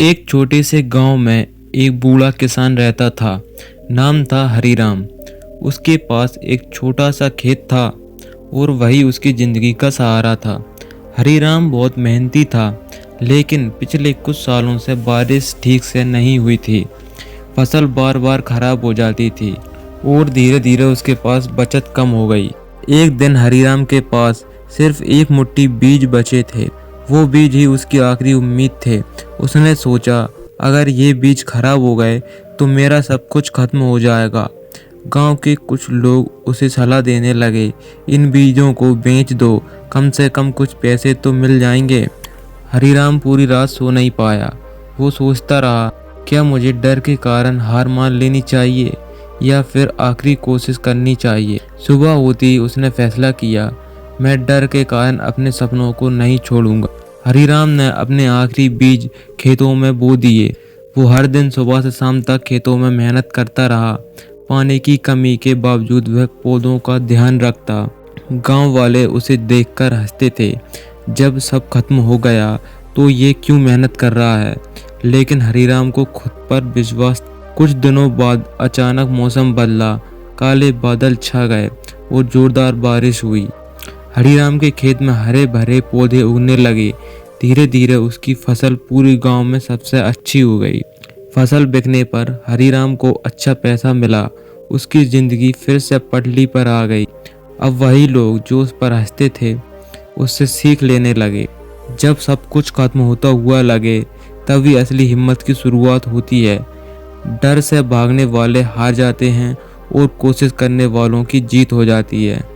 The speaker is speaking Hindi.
एक छोटे से गांव में एक बूढ़ा किसान रहता था। नाम था हरीराम। उसके पास एक छोटा सा खेत था और वही उसकी जिंदगी का सहारा था। हरीराम बहुत मेहनती था, लेकिन पिछले कुछ सालों से बारिश ठीक से नहीं हुई थी। फसल बार बार खराब हो जाती थी और धीरे धीरे उसके पास बचत कम हो गई। एक दिन हरीराम के पास सिर्फ एक मुट्ठी बीज बचे थे। वो बीज ही उसकी आखिरी उम्मीद थे। उसने सोचा, अगर ये बीज खराब हो गए तो मेरा सब कुछ खत्म हो जाएगा। गांव के कुछ लोग उसे सलाह देने लगे, इन बीजों को बेच दो, कम से कम कुछ पैसे तो मिल जाएंगे। हरीराम पूरी रात सो नहीं पाया। वो सोचता रहा, क्या मुझे डर के कारण हार मान लेनी चाहिए या फिर आखिरी कोशिश करनी चाहिए। सुबह होते ही उसने फैसला किया, मैं डर के कारण अपने सपनों को नहीं छोड़ूंगा। हरीराम ने अपने आखिरी बीज खेतों में बो दिए। वो हर दिन सुबह से शाम तक खेतों में मेहनत करता रहा। पानी की कमी के बावजूद वह पौधों का ध्यान रखता। गांव वाले उसे देखकर हंसते थे। जब सब खत्म हो गया तो ये क्यों मेहनत कर रहा है। लेकिन हरीराम को खुद पर विश्वास। कुछ दिनों बाद अचानक मौसम बदला, काले बादल छा गए और जोरदार बारिश हुई। हरीराम के खेत में हरे भरे पौधे उगने लगे। धीरे धीरे उसकी फसल पूरी गांव में सबसे अच्छी हो गई। फसल बिकने पर हरीराम को अच्छा पैसा मिला। उसकी जिंदगी फिर से पटरी पर आ गई। अब वही लोग जो उस पर हंसते थे, उससे सीख लेने लगे। जब सब कुछ खत्म होता हुआ लगे, तभी असली हिम्मत की शुरुआत होती है। डर से भागने वाले हार जाते हैं और कोशिश करने वालों की जीत हो जाती है।